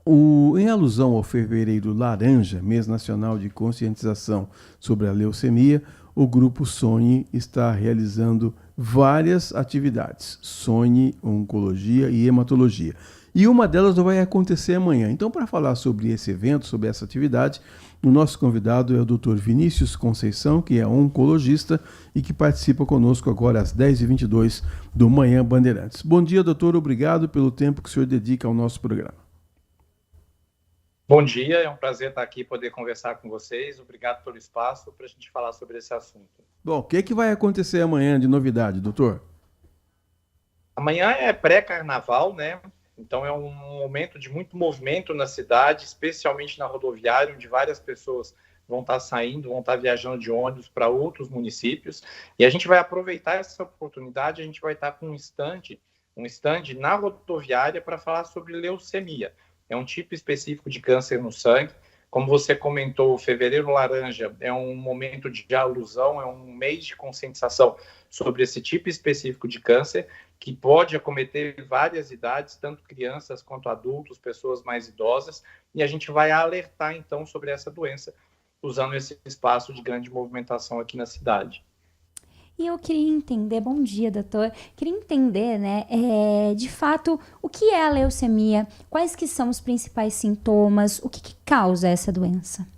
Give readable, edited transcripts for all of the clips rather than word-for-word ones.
Em alusão ao Fevereiro Laranja, mês nacional de conscientização sobre a leucemia, o grupo Sonhe está realizando várias atividades, Sonhe, Oncologia e Hematologia. E uma delas vai acontecer amanhã. Então, para falar sobre esse evento, sobre essa atividade, o nosso convidado é o Dr. Vinícius Conceição, que é oncologista e que participa conosco agora às 10h22 do Manhã Bandeirantes. Bom dia, doutor. Obrigado pelo tempo que o senhor dedica ao nosso programa. Bom dia, é um prazer estar aqui e poder conversar com vocês. Obrigado pelo espaço para a gente falar sobre esse assunto. Bom, o que vai acontecer amanhã de novidade, doutor? Amanhã é pré-carnaval, né? Então é um momento de muito movimento na cidade, especialmente na rodoviária, onde várias pessoas vão estar saindo, vão estar viajando de ônibus para outros municípios. E a gente vai aproveitar essa oportunidade, a gente vai estar com um stand na rodoviária para falar sobre leucemia. É um tipo específico de câncer no sangue. Como você comentou, o Fevereiro Laranja é um momento de alusão, é um mês de conscientização sobre esse tipo específico de câncer, que pode acometer várias idades, tanto crianças quanto adultos, pessoas mais idosas, e a gente vai alertar, então, sobre essa doença, usando esse espaço de grande movimentação aqui na cidade. E eu queria entender, bom dia, doutor, queria entender, né, de fato, o que é a leucemia, quais que são os principais sintomas, o que causa essa doença?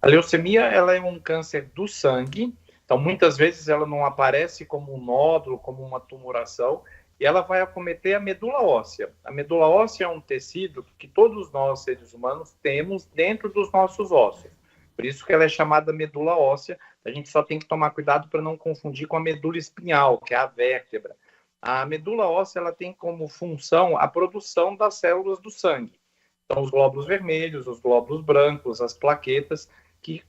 A leucemia, ela é um câncer do sangue, então muitas vezes ela não aparece como um nódulo, como uma tumoração, e ela vai acometer a medula óssea. A medula óssea é um tecido que todos nós, seres humanos, temos dentro dos nossos ossos. Por isso que ela é chamada medula óssea. A gente só tem que tomar cuidado para não confundir com a medula espinhal, que é a vértebra. A medula óssea ela tem como função a produção das células do sangue. Então, os glóbulos vermelhos, os glóbulos brancos, as plaquetas, que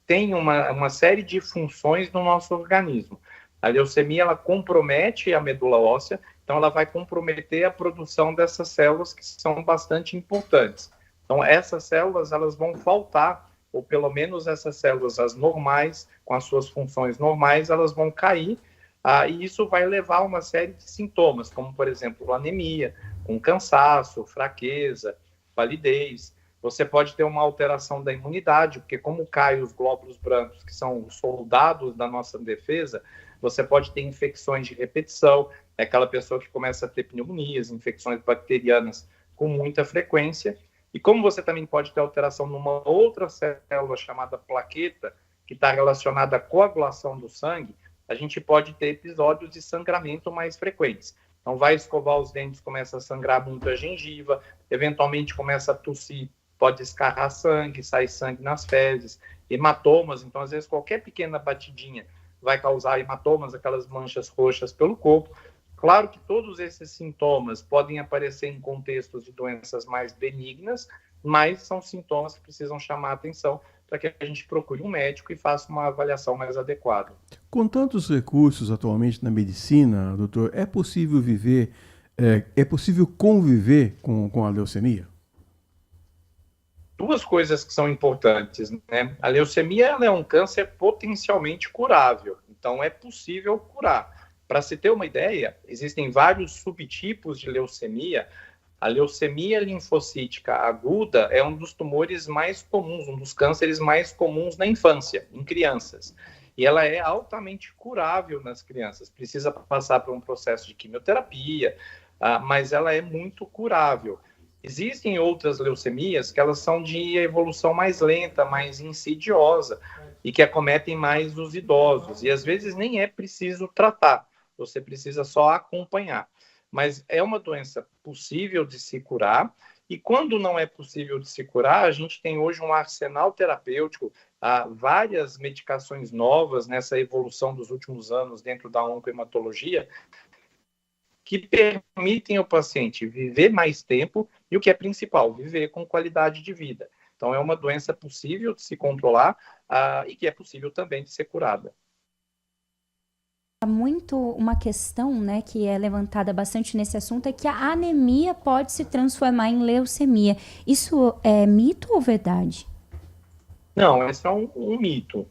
têm uma série de funções no nosso organismo. A leucemia ela compromete a medula óssea, então ela vai comprometer a produção dessas células que são bastante importantes. Então, essas células elas vão faltar, ou pelo menos essas células, as normais, com as suas funções normais, elas vão cair, e isso vai levar a uma série de sintomas, como, por exemplo, anemia, com cansaço, fraqueza, palidez. Você pode ter uma alteração da imunidade, porque como caem os glóbulos brancos, que são os soldados da nossa defesa, você pode ter infecções de repetição, é aquela pessoa que começa a ter pneumonias, infecções bacterianas com muita frequência. E como você também pode ter alteração numa outra célula chamada plaqueta, que está relacionada à coagulação do sangue, a gente pode ter episódios de sangramento mais frequentes. Então, vai escovar os dentes, começa a sangrar muito a gengiva, eventualmente começa a tossir, pode escarrar sangue, sai sangue nas fezes, hematomas. Então, às vezes, qualquer pequena batidinha vai causar hematomas, aquelas manchas roxas pelo corpo. Claro que todos esses sintomas podem aparecer em contextos de doenças mais benignas, mas são sintomas que precisam chamar a atenção para que a gente procure um médico e faça uma avaliação mais adequada. Com tantos recursos atualmente na medicina, doutor, é possível conviver com a leucemia? Duas coisas que são importantes, né? A leucemia ela é um câncer potencialmente curável, então é possível curar. Para se ter uma ideia, existem vários subtipos de leucemia. A leucemia linfocítica aguda é um dos tumores mais comuns, um dos cânceres mais comuns na infância, em crianças. E ela é altamente curável nas crianças. Precisa passar por um processo de quimioterapia, mas ela é muito curável. Existem outras leucemias que elas são de evolução mais lenta, mais insidiosa, e que acometem mais os idosos. E às vezes nem é preciso tratar, você precisa só acompanhar. Mas é uma doença possível de se curar, e quando não é possível de se curar, a gente tem hoje um arsenal terapêutico, várias medicações novas nessa evolução dos últimos anos dentro da oncohematologia, que permitem ao paciente viver mais tempo e, o que é principal, viver com qualidade de vida. Então, é uma doença possível de se controlar e que é possível também de ser curada. Muito uma questão, né, que é levantada bastante nesse assunto é que a anemia pode se transformar em leucemia. Isso é mito ou verdade? Não, esse é um mito.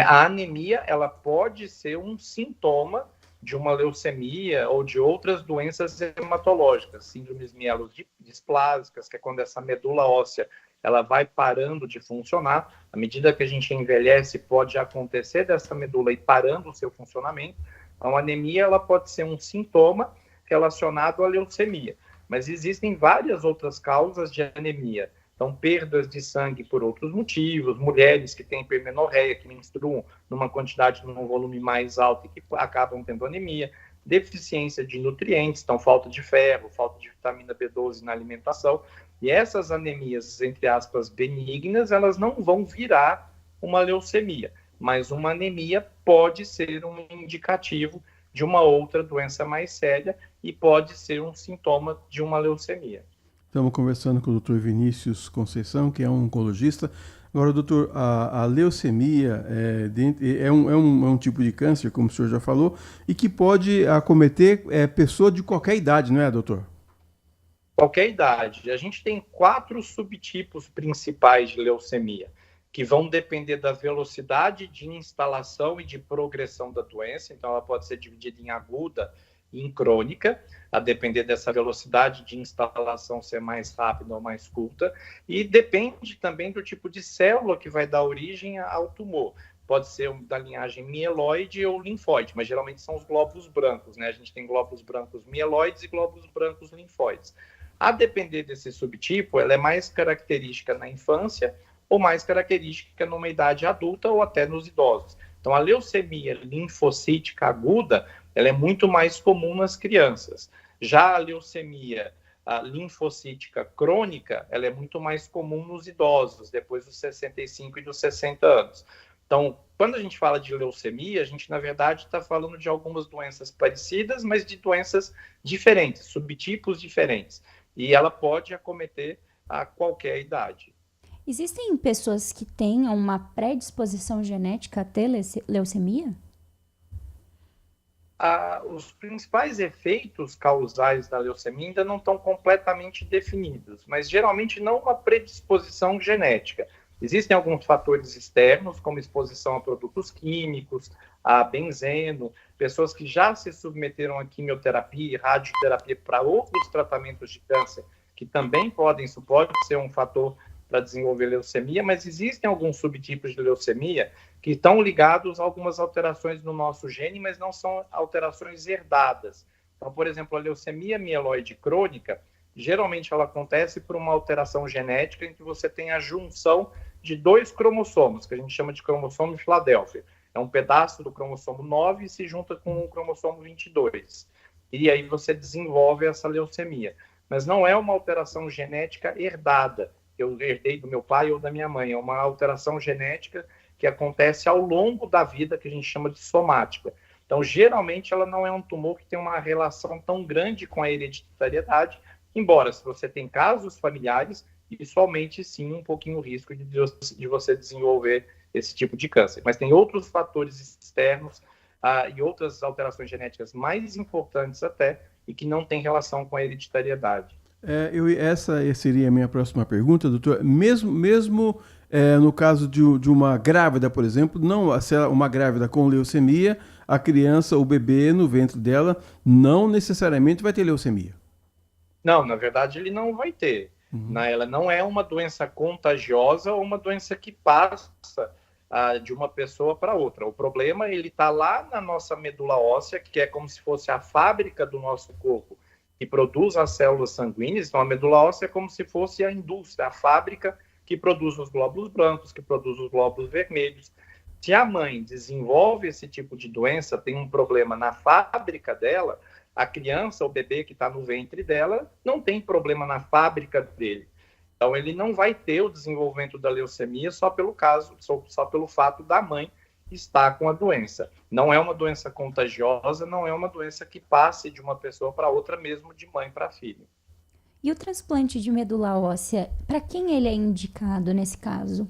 A anemia ela pode ser um sintoma de uma leucemia ou de outras doenças hematológicas, síndromes mielodisplásicas, que é quando essa medula óssea ela vai parando de funcionar. À medida que a gente envelhece, pode acontecer dessa medula ir parando o seu funcionamento. Então, a anemia ela pode ser um sintoma relacionado à leucemia, mas existem várias outras causas de anemia. Então, perdas de sangue por outros motivos, mulheres que têm hipermenorreia, que menstruam numa quantidade, num volume mais alto e que acabam tendo anemia, deficiência de nutrientes, então falta de ferro, falta de vitamina B12 na alimentação. E essas anemias, entre aspas, benignas, elas não vão virar uma leucemia, mas uma anemia pode ser um indicativo de uma outra doença mais séria e pode ser um sintoma de uma leucemia. Estamos conversando com o Dr. Vinícius Conceição, que é um oncologista. Agora, doutor, a leucemia é um tipo de câncer, como o senhor já falou, e que pode acometer pessoa de qualquer idade, não é, doutor? Qualquer idade. A gente tem 4 subtipos principais de leucemia, que vão depender da velocidade de instalação e de progressão da doença. Então, ela pode ser dividida em aguda e em crônica, a depender dessa velocidade de instalação ser mais rápida ou mais curta, e depende também do tipo de célula que vai dar origem ao tumor. Pode ser da linhagem mieloide ou linfóide, mas geralmente são os glóbulos brancos, né? A gente tem glóbulos brancos mieloides e glóbulos brancos linfóides. A depender desse subtipo, ela é mais característica na infância ou mais característica numa idade adulta ou até nos idosos. Então, a leucemia linfocítica aguda, ela é muito mais comum nas crianças. Já a leucemia linfocítica crônica, ela é muito mais comum nos idosos, depois dos 65 e dos 60 anos. Então, quando a gente fala de leucemia, a gente, na verdade, está falando de algumas doenças parecidas, mas de doenças diferentes, subtipos diferentes. E ela pode acometer a qualquer idade. Existem pessoas que tenham uma predisposição genética a ter leucemia? Os principais efeitos causais da leucemia ainda não estão completamente definidos, mas geralmente não uma predisposição genética. Existem alguns fatores externos, como exposição a produtos químicos, a benzeno, pessoas que já se submeteram a quimioterapia e radioterapia para outros tratamentos de câncer, que também isso pode ser um fator para desenvolver leucemia, mas existem alguns subtipos de leucemia que estão ligados a algumas alterações no nosso gene, mas não são alterações herdadas. Então, por exemplo, a leucemia mieloide crônica, geralmente ela acontece por uma alteração genética em que você tem a junção de 2 cromossomos, que a gente chama de cromossomo de Filadélfia. É um pedaço do cromossomo 9 e se junta com o cromossomo 22. E aí você desenvolve essa leucemia. Mas não é uma alteração genética herdada. Eu herdei do meu pai ou da minha mãe. É uma alteração genética que acontece ao longo da vida, que a gente chama de somática. Então, geralmente, ela não é um tumor que tem uma relação tão grande com a hereditariedade, embora, se você tem casos familiares, isso aumente, sim, um pouquinho o risco de você desenvolver esse tipo de câncer. Mas tem outros fatores externos e outras alterações genéticas mais importantes até, e que não têm relação com a hereditariedade. Essa seria a minha próxima pergunta, doutor. Mesmo no caso de uma grávida, por exemplo, uma grávida com leucemia, a criança, o bebê no ventre dela, não necessariamente vai ter leucemia. Não, na verdade, ele não vai ter. Ela não é uma doença contagiosa ou uma doença que passa de uma pessoa para outra. O problema, ele está lá na nossa medula óssea, que é como se fosse a fábrica do nosso corpo, que produz as células sanguíneas. Então, a medula óssea é como se fosse a indústria, a fábrica que produz os glóbulos brancos, que produz os glóbulos vermelhos. Se a mãe desenvolve esse tipo de doença, tem um problema na fábrica dela, a criança, o bebê que está no ventre dela, não tem problema na fábrica dele. Então, ele não vai ter o desenvolvimento da leucemia só pelo fato da mãe estar com a doença. Não é uma doença contagiosa, não é uma doença que passe de uma pessoa para outra, mesmo de mãe para filho. E o transplante de medula óssea, para quem ele é indicado nesse caso?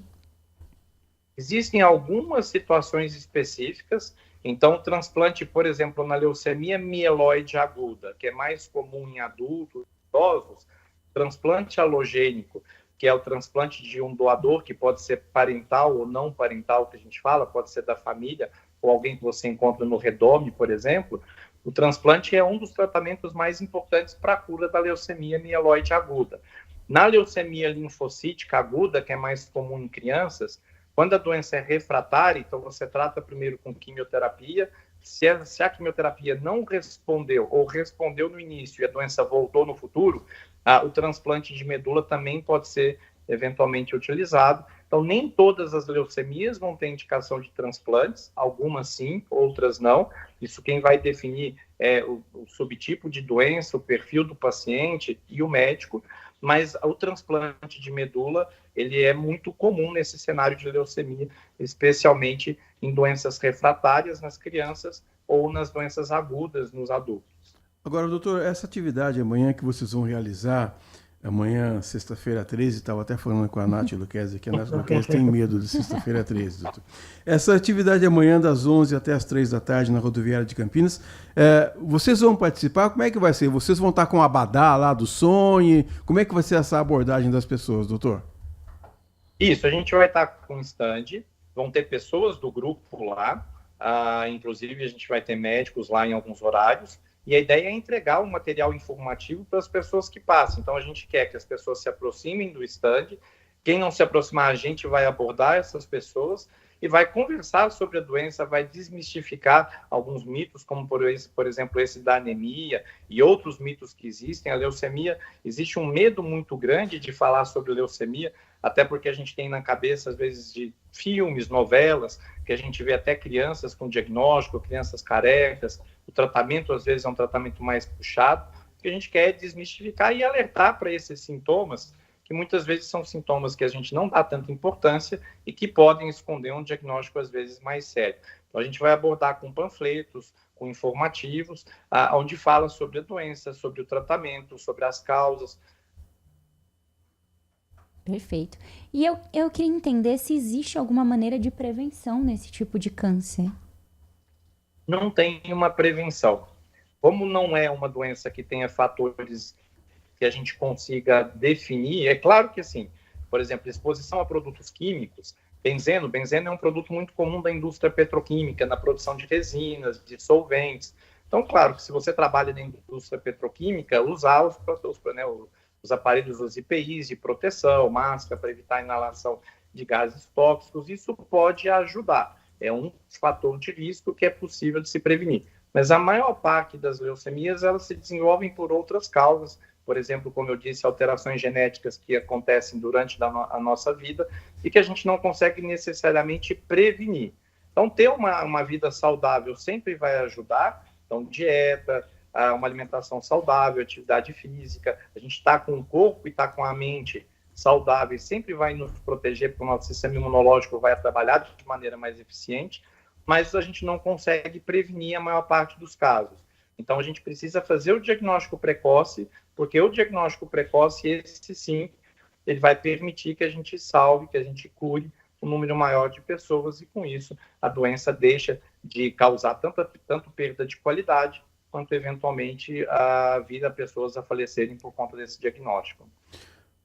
Existem algumas situações específicas. Então, o transplante, por exemplo, na leucemia mieloide aguda, que é mais comum em adultos, idosos, transplante alogênico, que é o transplante de um doador, que pode ser parental ou não parental, que a gente fala, pode ser da família, ou alguém que você encontra no redome, por exemplo. o transplante é um dos tratamentos mais importantes para a cura da leucemia mieloide aguda. Na leucemia linfocítica aguda, que é mais comum em crianças, quando a doença é refratária, então você trata primeiro com quimioterapia. Se a quimioterapia não respondeu ou respondeu no início e a doença voltou no futuro, o transplante de medula também pode ser eventualmente utilizado. Então, nem todas as leucemias vão ter indicação de transplantes, algumas sim, outras não. Isso quem vai definir é o subtipo de doença, o perfil do paciente e o médico, mas o transplante de medula, ele é muito comum nesse cenário de leucemia, especialmente em doenças refratárias nas crianças ou nas doenças agudas nos adultos. Agora, doutor, essa atividade amanhã que vocês vão realizar, amanhã, sexta-feira 13, estava até falando com a Nath Luquezzi, que a Nath Luquezzi tem medo de sexta-feira 13, doutor. Essa atividade amanhã, das 11 até as 3 da tarde, na rodoviária de Campinas, vocês vão participar? Como é que vai ser? Vocês vão estar com o abadá lá do sonho? Como é que vai ser essa abordagem das pessoas, doutor? Isso, a gente vai estar com um stand, vão ter pessoas do grupo lá, inclusive a gente vai ter médicos lá em alguns horários, e a ideia é entregar um material informativo para as pessoas que passam. Então, a gente quer que as pessoas se aproximem do stand. Quem não se aproximar, a gente vai abordar essas pessoas e vai conversar sobre a doença, vai desmistificar alguns mitos, como, por exemplo, esse da anemia e outros mitos que existem. A leucemia, existe um medo muito grande de falar sobre leucemia, até porque a gente tem na cabeça, às vezes, de filmes, novelas, que a gente vê até crianças com diagnóstico, crianças carecas. O tratamento, às vezes, é um tratamento mais puxado. O que a gente quer é desmistificar e alertar para esses sintomas, que muitas vezes são sintomas que a gente não dá tanta importância e que podem esconder um diagnóstico, às vezes, mais sério. Então, a gente vai abordar com panfletos, com informativos, onde fala sobre a doença, sobre o tratamento, sobre as causas. Perfeito. E eu queria entender se existe alguma maneira de prevenção nesse tipo de câncer. Não tem uma prevenção. Como não é uma doença que tenha fatores que a gente consiga definir, é claro que, assim, por exemplo, exposição a produtos químicos, benzeno é um produto muito comum da indústria petroquímica, na produção de resinas, de solventes. Então, claro que se você trabalha na indústria petroquímica, usar os aparelhos, os EPIs de proteção, máscara para evitar a inalação de gases tóxicos, isso pode ajudar. É um fator de risco que é possível de se prevenir. Mas a maior parte das leucemias, elas se desenvolvem por outras causas, por exemplo, como eu disse, alterações genéticas que acontecem durante a nossa vida e que a gente não consegue necessariamente prevenir. Então, ter uma vida saudável sempre vai ajudar. Então, dieta, uma alimentação saudável, atividade física, a gente está com o corpo e está com a mente saudável, sempre vai nos proteger, porque o nosso sistema imunológico vai trabalhar de maneira mais eficiente, mas a gente não consegue prevenir a maior parte dos casos. Então, a gente precisa fazer o diagnóstico precoce, porque o diagnóstico precoce, esse sim, ele vai permitir que a gente salve, que a gente cure um número maior de pessoas, e com isso a doença deixa de causar tanto perda de qualidade, quanto eventualmente vir a pessoas a falecerem por conta desse diagnóstico.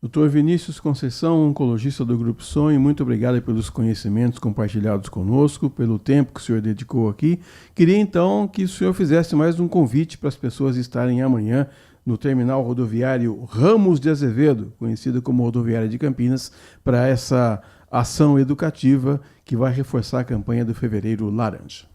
Dr. Vinícius Conceição, oncologista do Grupo Sonho, muito obrigado pelos conhecimentos compartilhados conosco, pelo tempo que o senhor dedicou aqui. Queria então que o senhor fizesse mais um convite para as pessoas estarem amanhã no terminal rodoviário Ramos de Azevedo, conhecido como Rodoviária de Campinas, para essa ação educativa que vai reforçar a campanha do Fevereiro Laranja.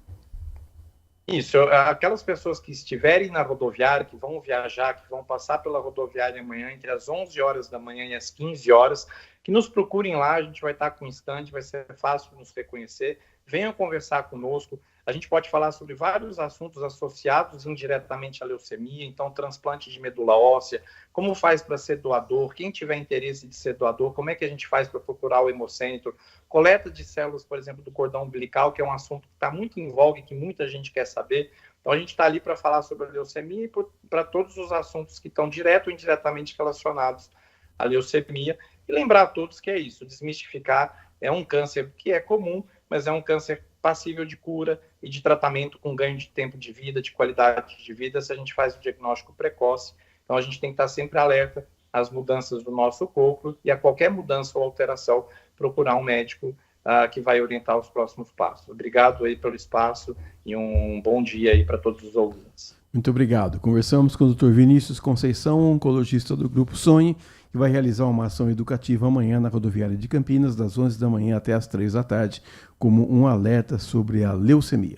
Isso, aquelas pessoas que estiverem na rodoviária, que vão viajar, que vão passar pela rodoviária amanhã, entre as 11 horas da manhã e as 15 horas, que nos procurem lá, a gente vai estar com um stand, vai ser fácil nos reconhecer, venham conversar conosco. A gente pode falar sobre vários assuntos associados indiretamente à leucemia, então transplante de medula óssea, como faz para ser doador, quem tiver interesse de ser doador, como é que a gente faz para procurar o hemocentro, coleta de células, por exemplo, do cordão umbilical, que é um assunto que está muito em voga e que muita gente quer saber. Então a gente está ali para falar sobre a leucemia e para todos os assuntos que estão direto ou indiretamente relacionados à leucemia. E lembrar a todos que é isso, desmistificar, é um câncer que é comum, mas é um câncer passível de cura e de tratamento com ganho de tempo de vida, de qualidade de vida, se a gente faz o diagnóstico precoce. Então, a gente tem que estar sempre alerta às mudanças do nosso corpo e a qualquer mudança ou alteração, procurar um médico que vai orientar os próximos passos. Obrigado aí pelo espaço e um bom dia aí para todos os ouvintes. Muito obrigado. Conversamos com o Dr. Vinícius Conceição, oncologista do Grupo Sonhe, que vai realizar uma ação educativa amanhã na rodoviária de Campinas, das 11 da manhã até as 3 da tarde, como um alerta sobre a leucemia.